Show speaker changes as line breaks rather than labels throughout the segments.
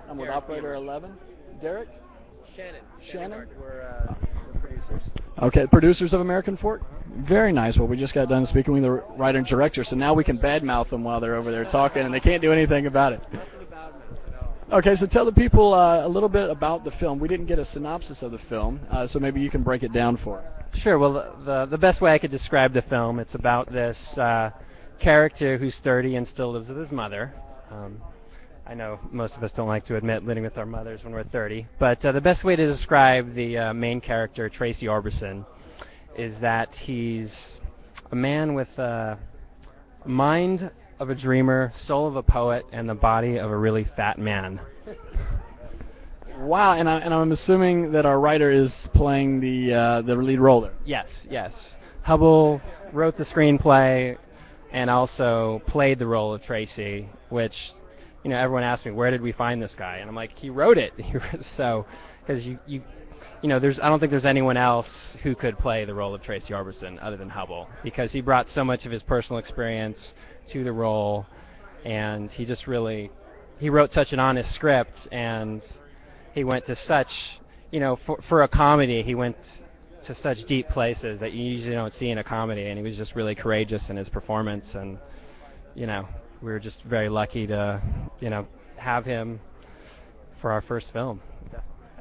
I'm with operator 11. Derek?
Shannon. We're the producers.
Okay, producers of American Fork. Very nice. Well, we just got done speaking with the writer and director, so now we can badmouth them while they're over there talking, and they can't do anything about it. Okay, so tell the people a little bit about the film. We didn't get a synopsis of the film, so maybe you can break it down for us.
Sure. Well, the best way I could describe the film, it's about this character who's 30 and still lives with his mother. I know most of us don't like to admit living with our mothers when we're 30, but the best way to describe the main character, Tracy Orbison, is that he's a man with a mind of a dreamer, soul of a poet, and the body of a really fat man.
Wow, and I'm assuming that our writer is playing the lead role there.
Yes. Hubble wrote the screenplay and also played the role of Tracy, which, everyone asks me, where did we find this guy? And I'm like, he wrote it. So, because I don't think there's anyone else who could play the role of Tracy Orbison other than Hubble, because he brought so much of his personal experience to the role, and he wrote such an honest script, and he went to such, for a comedy, he went to such deep places that you usually don't see in a comedy, and he was just really courageous in his performance, and, we were just very lucky to, have him for our first film.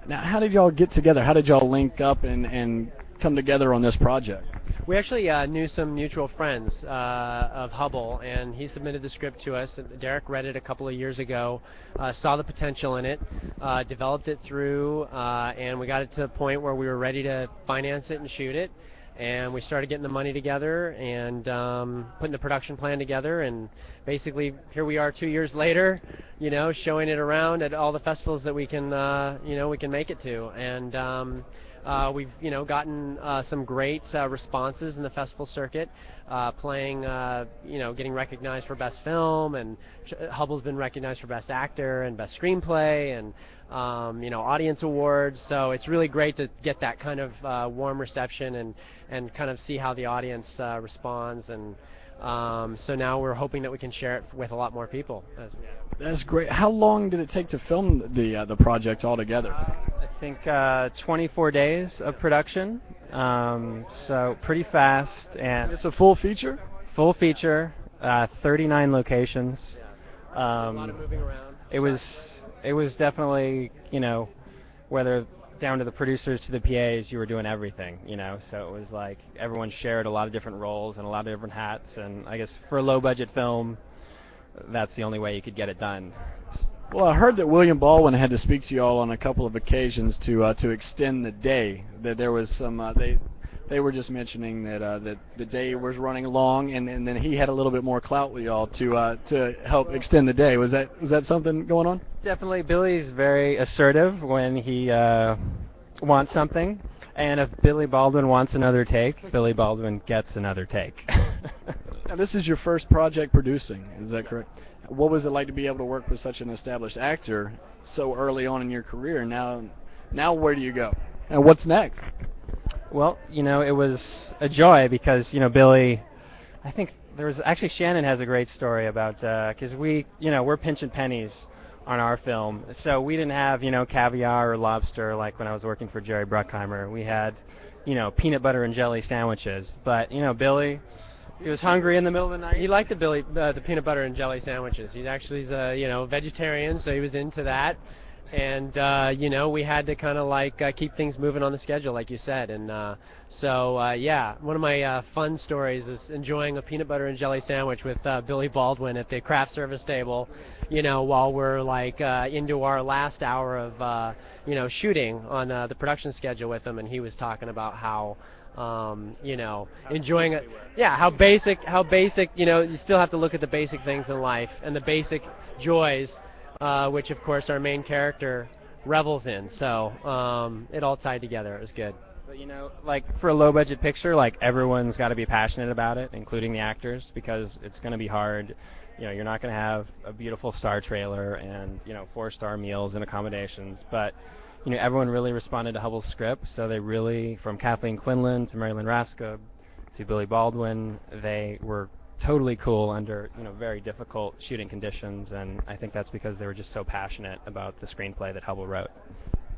Now, how did y'all get together? How did y'all link up and come together on this project?
We actually knew some mutual friends of Hubble, and he submitted the script to us. Derek read it a couple of years ago, saw the potential in it, developed it through, and we got it to the point where we were ready to finance it and shoot it. And we started getting the money together and putting the production plan together, and basically here we are 2 years later, showing it around at all the festivals that we can make it to. And we've gotten some great responses in the festival circuit, playing, getting recognized for best film, and Hubble's been recognized for best actor and best screenplay, and audience awards. So it's really great to get that kind of warm reception and kind of see how the audience responds. And so now we're hoping that we can share it with a lot more people.
That's great. How long did it take to film the project altogether?
I think 24 days of production, so pretty fast. And
it's a full feature?
Full feature, 39 locations.
A lot of moving around.
It was definitely, whether down to the producers to the PAs, you were doing everything, so it was like everyone shared a lot of different roles and a lot of different hats, and I guess for a low-budget film, that's the only way you could get it done.
Well, I heard that William Baldwin had to speak to you all on a couple of occasions to extend the day. That there was some they were just mentioning that the day was running long, and then he had a little bit more clout with y'all to help extend the day. Was that something going on?
Definitely, Billy's very assertive when he wants something, and if Billy Baldwin wants another take, Billy Baldwin gets another take.
Now, this is your first project producing, is that correct? What was it like to be able to work with such an established actor so early on in your career? Now where do you go? And what's next?
Well, it was a joy because, Billy, I think actually Shannon has a great story about, because we're pinching pennies on our film. So we didn't have, caviar or lobster like when I was working for Jerry Bruckheimer. We had, peanut butter and jelly sandwiches. But, Billy, he was hungry in the middle of the night.
He liked the peanut butter and jelly sandwiches. He's a vegetarian, so he was into that. And we had to kind of keep things moving on the schedule, like you said. And one of my fun stories is enjoying a peanut butter and jelly sandwich with Billy Baldwin at the craft service table, while we're into our last hour of shooting on the production schedule with him. And he was talking about how enjoying it. Yeah, how basic, you still have to look at the basic things in life and the basic joys, which of course our main character revels in. So it all tied together. It was good.
But for a low budget picture, everyone's got to be passionate about it, including the actors, because it's going to be hard. You're not going to have a beautiful star trailer and 4-star meals and accommodations, but everyone really responded to Hubble's script, so they really, from Kathleen Quinlan to Marilyn Raskob to Billy Baldwin, they were totally cool under very difficult shooting conditions, and I think that's because they were just so passionate about the screenplay that Hubble wrote.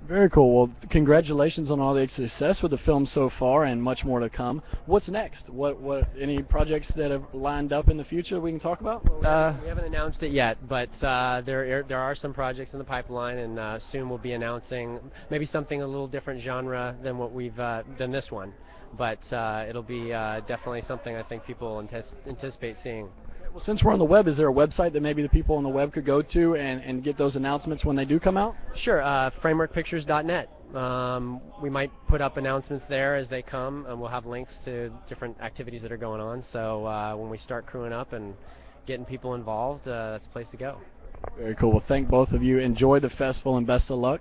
Very cool. Well, congratulations on all the success with the film so far, and much more to come. What's next? What any projects that have lined up in the future we can talk about?
We haven't announced it yet, but there are some projects in the pipeline, and soon we'll be announcing maybe something a little different genre than what we've than this one. But it'll be definitely something I think people anticipate seeing.
Well, since we're on the web, is there a website that maybe the people on the web could go to and get those announcements when they do come out?
Sure, frameworkpictures.net. We might put up announcements there as they come, and we'll have links to different activities that are going on. So when we start crewing up and getting people involved, that's the place to go.
Very cool. Well, thank both of you. Enjoy the festival and best of luck.